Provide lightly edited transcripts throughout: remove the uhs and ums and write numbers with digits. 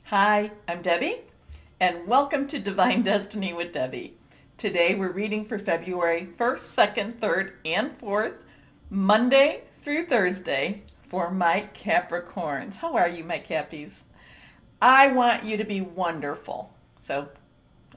Hi, I'm Debbie, and welcome to Divine Destiny with Debbie. Today we're reading for February 1st, 2nd, 3rd, and 4th, Monday through Thursday for my Capricorns. How are you, my Cappies? I want you to be wonderful. So,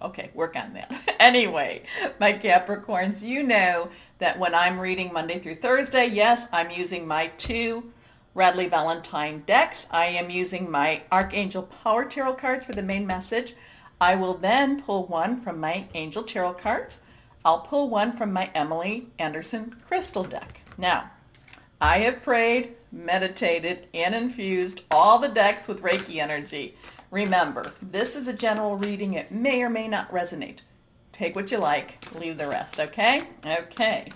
okay, work on that. Anyway, my Capricorns, you know that when I'm reading Monday through Thursday, yes, I'm using my two Radley Valentine decks. I am using my Archangel Power Tarot cards for the main message. I will then pull one from my Angel Tarot cards. I'll pull one from my Emily Anderson Crystal deck. Now, I have prayed, meditated, and infused all the decks with Reiki energy. Remember, this is a general reading. It may or may not resonate. Take what you like, leave the rest, okay? Okay.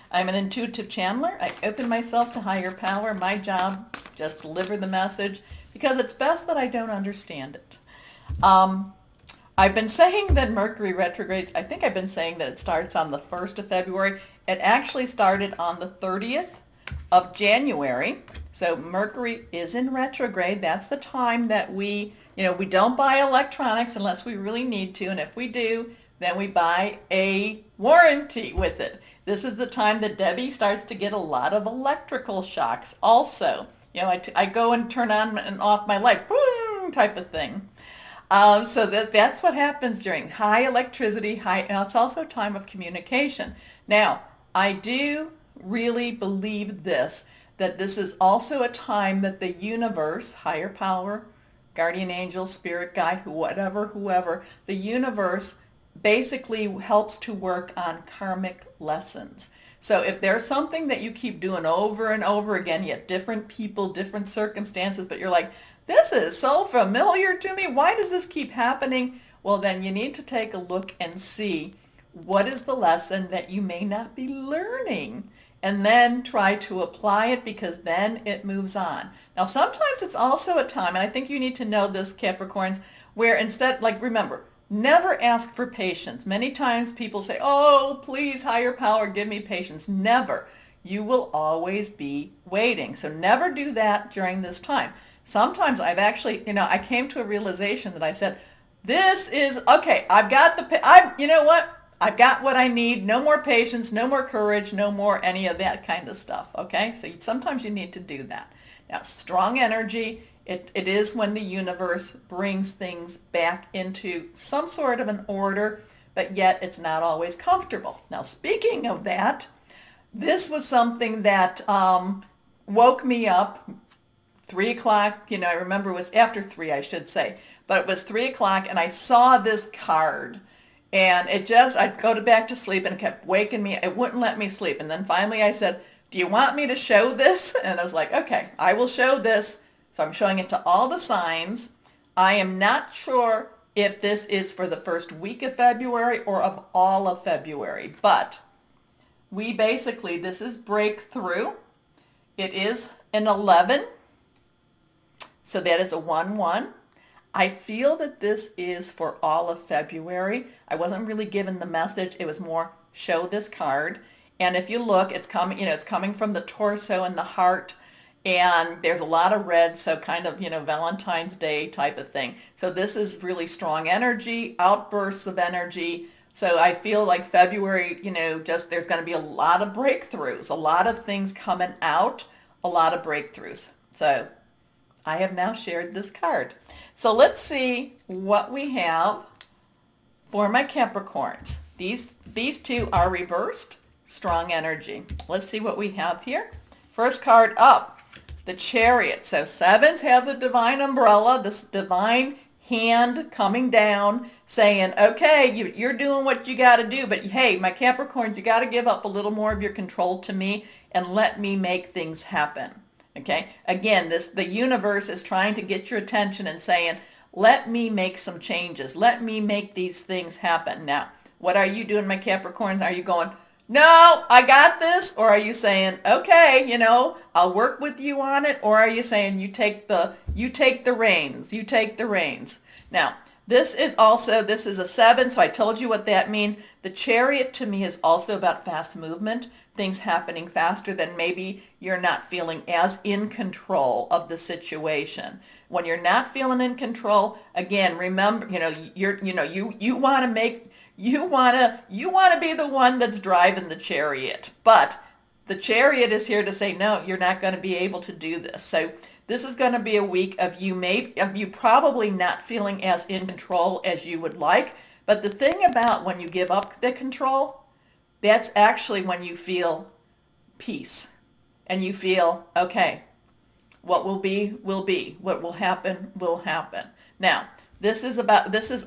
I'm an intuitive channeler. I open myself to higher power. My job, just deliver the message because it's best that I don't understand it. I've been saying that Mercury retrogrades, I think I've been saying that it starts on the 1st of February. It actually started on the 30th of January. So Mercury is in retrograde. That's the time that we don't buy electronics unless we really need to. And if we do, then we buy a warranty with it. This is the time that Debbie starts to get a lot of electrical shocks also. I go and turn on and off my light, boom, type of thing. So that's what happens during high electricity, and it's also a time of communication. Now, I do really believe that this is also a time that the universe, higher power, guardian angel, spirit guide, whoever, the universe basically helps to work on karmic lessons. So if there's something that you keep doing over and over again, you have different people, different circumstances, but you're like, this is so familiar to me. Why does this keep happening? Well, then you need to take a look and see what is the lesson that you may not be learning, and then try to apply it because then it moves on. Now, sometimes it's also a time, and I think you need to know this, Capricorns, where instead, remember, never ask for patience. Many times people say, oh, please, higher power, give me patience. Never. You will always be waiting. So never do that during this time. Sometimes I've actually, I came to a realization that I said, this is, okay, I've got I've got what I need. No more patience, no more courage, no more any of that kind of stuff, okay? So sometimes you need to do that. Now, strong energy, it is when the universe brings things back into some sort of an order, but yet it's not always comfortable. Now, speaking of that, this was something that woke me up 3 o'clock. I remember it was after 3, I should say, but it was 3 o'clock, and I saw this card. And I'd go back to sleep, and it kept waking me. It wouldn't let me sleep. And then finally I said, do you want me to show this? And I was like, okay, I will show this. So I'm showing it to all the signs. I am not sure if this is for the first week of February or of all of February, but this is breakthrough. It is an 11. So that is a 1-1. I feel that this is for all of February. I wasn't really given the message. It was more show this card. And if you look, it's coming from the torso and the heart. And there's a lot of red, so kind of, Valentine's Day type of thing. So this is really strong energy, outbursts of energy. So I feel like February, there's going to be a lot of breakthroughs, a lot of things coming out, a lot of breakthroughs. So I have now shared this card. So let's see what we have for my Capricorns. These two are reversed, strong energy. Let's see what we have here. First card up, the Chariot. So 7s have the divine umbrella, this divine hand coming down saying, okay, you're doing what you got to do, but hey, my Capricorns, you got to give up a little more of your control to me and let me make things happen. Okay, again, the universe is trying to get your attention and saying, let me make some changes. Let me make these things happen. Now, what are you doing, my Capricorns? Are you going, no, I got this? Or are you saying, okay, I'll work with you on it? Or are you saying you take the reins? You take the reins. Now, This is a 7, so I told you what that means. The Chariot to me is also about fast movement, things happening faster than maybe you're not feeling as in control of the situation. When you're not feeling in control, again, remember, you want to make, you want to be the one that's driving the chariot. But the chariot is here to say, no, you're not going to be able to do this. So this is going to be a week of you probably not feeling as in control as you would like. But the thing about when you give up the control, that's actually when you feel peace. And you feel, okay, what will be, will be. What will happen, will happen. Now, this is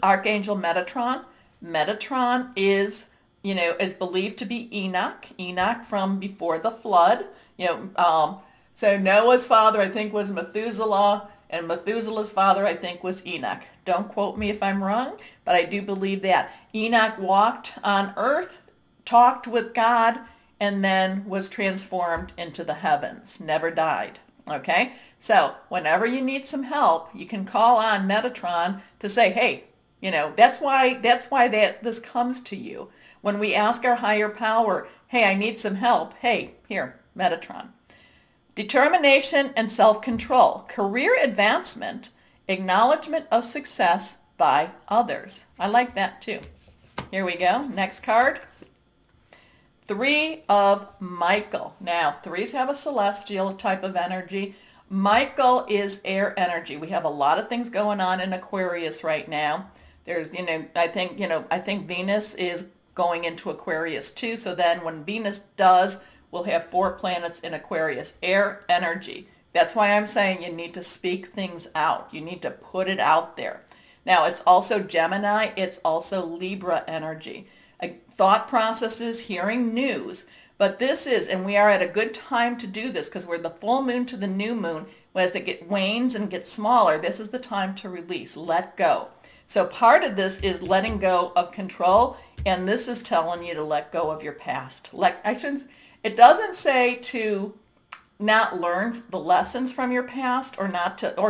Archangel Metatron. Metatron is believed to be Enoch from before the flood. So Noah's father, I think, was Methuselah, and Methuselah's father, I think, was Enoch. Don't quote me if I'm wrong, but I do believe that. Enoch walked on earth, talked with God, and then was transformed into the heavens, never died. Okay? So whenever you need some help, you can call on Metatron to say, hey, that's why this comes to you. When we ask our higher power, hey, I need some help. Hey, here, Metatron. Determination and self-control. Career advancement. Acknowledgement of success by others. I like that too. Here we go. Next card. 3 of Michael. Now, 3s have a celestial type of energy. Michael is air energy. We have a lot of things going on in Aquarius right now. There's, I think Venus is going into Aquarius too. So then when Venus does, we'll have 4 planets in Aquarius. Air energy. That's why I'm saying you need to speak things out. You need to put it out there. Now, it's also Gemini. It's also Libra energy. Thought processes, hearing news. But this is, and we are at a good time to do this because we're the full moon to the new moon. As it wanes and gets smaller, this is the time to release, let go. So part of this is letting go of control, and this is telling you to let go of your past. It doesn't say to not learn the lessons from your past or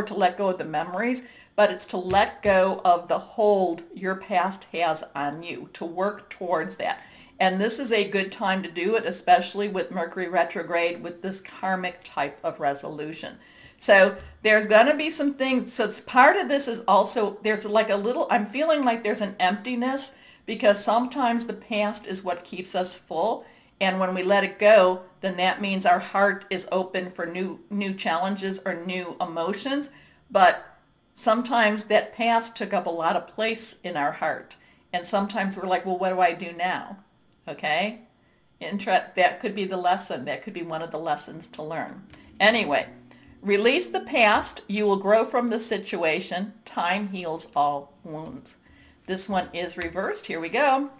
to let go of the memories, but it's to let go of the hold your past has on you, to work towards that. And this is a good time to do it, especially with Mercury retrograde, with this karmic type of resolution. So there's going to be some things. So part of this is also, there's like I'm feeling like there's an emptiness because sometimes the past is what keeps us full. And when we let it go, then that means our heart is open for new challenges or new emotions. But sometimes that past took up a lot of place in our heart. And sometimes we're like, well, what do I do now? Okay? That could be the lesson. That could be one of the lessons to learn. Anyway, release the past. You will grow from the situation. Time heals all wounds. This one is reversed. Here we go.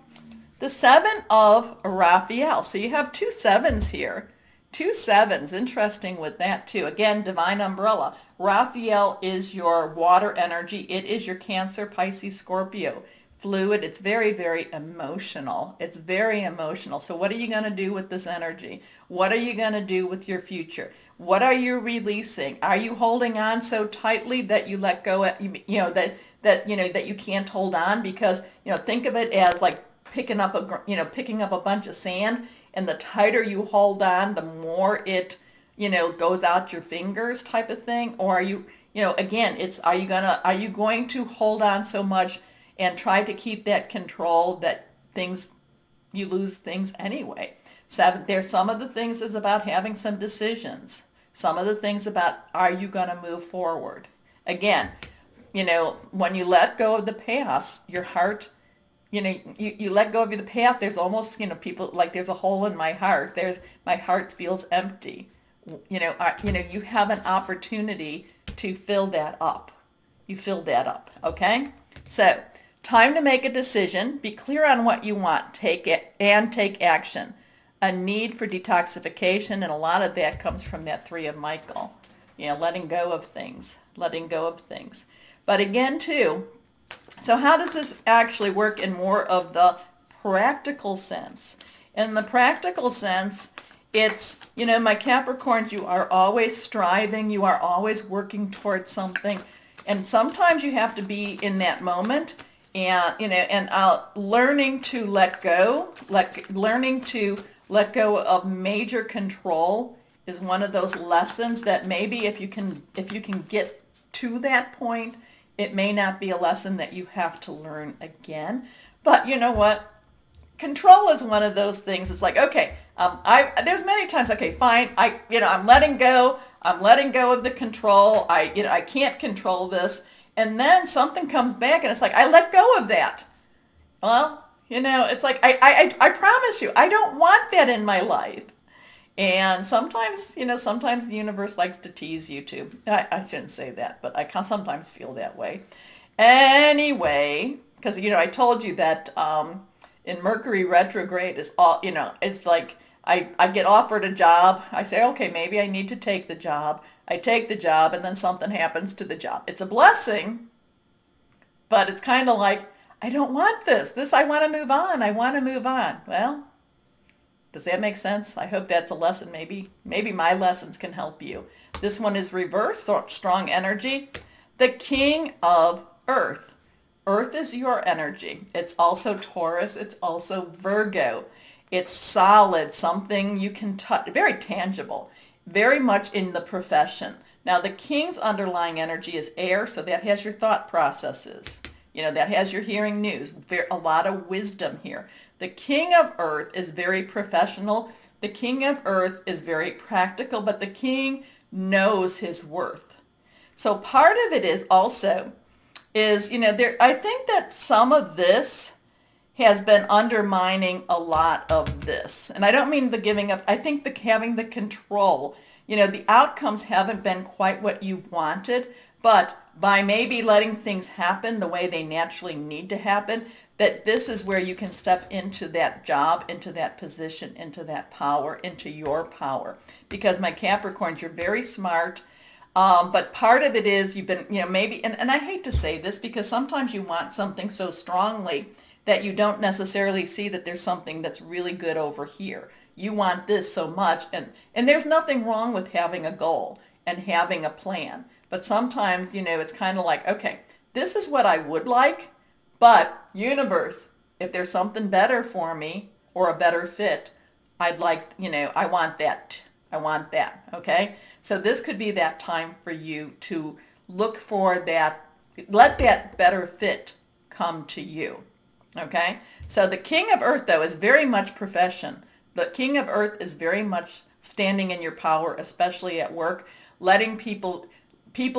The 7 of Raphael. So you have 2 7s here. 2 7s. Interesting with that too. Again, divine umbrella. Raphael is your water energy. It is your Cancer, Pisces, Scorpio. Fluid. It's very, very emotional. It's very emotional. So what are you going to do with this energy? What are you going to do with your future? What are you releasing? Are you holding on so tightly that you let go, that you can't hold on? Because, think of it as like picking up a bunch of sand, and the tighter you hold on, the more it, goes out your fingers type of thing. Or are you, again, are you going to hold on so much and try to keep that control that you lose things anyway? There's some of the things is about having some decisions. Some of the things about, are you going to move forward? Again, when you let go of the past, your heart, you let go of the past, there's almost, people like, there's a hole in my heart. My heart feels empty. You have an opportunity to fill that up. You fill that up, okay? So, time to make a decision. Be clear on what you want. Take action. A need for detoxification, and a lot of that comes from that 3 of Michael. Letting go of things. But again, too, so how does this actually work in more of the practical sense? In the practical sense, it's, my Capricorns, you are always striving. You are always working towards something. And sometimes you have to be in that moment and, learning to let go, learning to let go of major control is one of those lessons that maybe if you can get to that point, it may not be a lesson that you have to learn again. But you know what? Control is one of those things. It's like, okay, there's many times, okay, fine, I'm letting go. I'm letting go of the control. I can't control this. And then something comes back and it's like, I let go of that. Well, it's like, I promise you, I don't want that in my life. And sometimes, sometimes the universe likes to tease you too. I shouldn't say that, but I can sometimes feel that way. Anyway, because, I told you that in Mercury retrograde is all, it's like I get offered a job. I say, okay, maybe I need to take the job. I take the job and then something happens to the job. It's a blessing, but it's kind of like, I don't want this. I want to move on. I want to move on. Well, does that make sense? I hope that's a lesson. Maybe my lessons can help you. This one is reverse, strong energy. The King of Earth. Earth is your energy. It's also Taurus. It's also Virgo. It's solid, something you can touch, very tangible, very much in the profession. Now, the King's underlying energy is air, so that has your thought processes. That has your hearing news. A lot of wisdom here. The King of Earth is very professional. The King of Earth is very practical, but the King knows his worth. So part of it is also, I think that some of this has been undermining a lot of this. And I don't mean the giving up. I think having the control, the outcomes haven't been quite what you wanted, but by maybe letting things happen the way they naturally need to happen, that this is where you can step into that job, into that position, into that power, into your power. Because my Capricorns, you're very smart, but part of it is you've been, maybe, and I hate to say this because sometimes you want something so strongly that you don't necessarily see that there's something that's really good over here. You want this so much, and there's nothing wrong with having a goal and having a plan. But sometimes, it's kind of like, okay, this is what I would like, but universe, if there's something better for me or a better fit, I'd like, I want that. I want that, okay? So this could be that time for you to look for that, let that better fit come to you, okay? So the King of Earth, though, is very much profession. The King of Earth is very much standing in your power, especially at work, letting people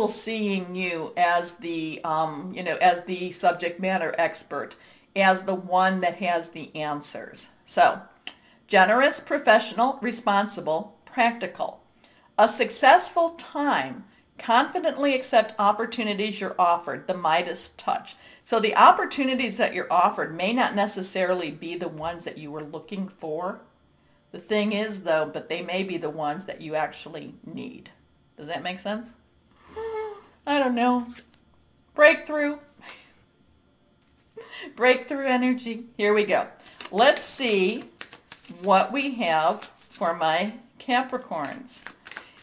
seeing you as the, as the subject matter expert, as the one that has the answers. So, generous, professional, responsible, practical. A successful time. Confidently accept opportunities you're offered, the Midas touch. So the opportunities that you're offered may not necessarily be the ones that you were looking for. The thing is, though, but they may be the ones that you actually need. Does that make sense? I don't know. Breakthrough. Breakthrough energy. Here we go. Let's see what we have for my Capricorns.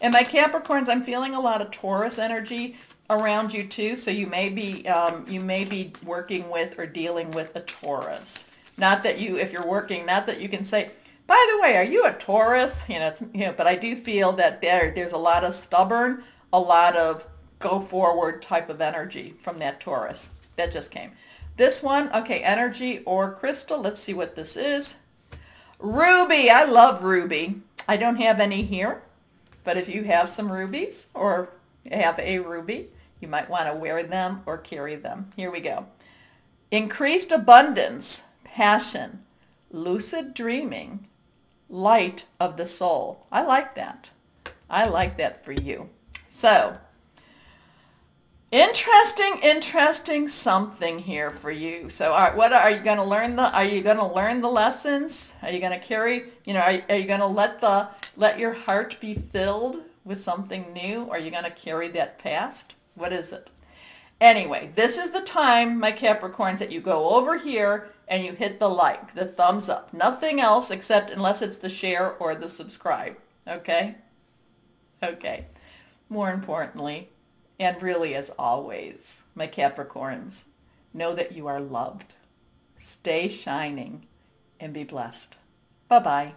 And my Capricorns, I'm feeling a lot of Taurus energy around you too. So you may be working with or dealing with a Taurus. Not that if you're working, not that you can say, by the way, are you a Taurus? But I do feel that there's a lot of stubborn, a lot of go forward type of energy from that Taurus. That just came. This one, okay, energy or crystal. Let's see what this is. Ruby. I love ruby. I don't have any here, but if you have some rubies or have a ruby, you might want to wear them or carry them. Here we go. Increased abundance, passion, lucid dreaming, light of the soul. I like that. I like that for you. So, interesting something here for you. So, all right, what are you going to learn? Are you going to learn the lessons? Are you going to carry? Are you going to let your heart be filled with something new? Or are you going to carry that past? What is it? Anyway, this is the time, my Capricorns, that you go over here and you hit the like, the thumbs up. Nothing else except unless it's the share or the subscribe. Okay? Okay. More importantly, And really, as always, my Capricorns, know that you are loved. Stay shining and be blessed. Bye-bye.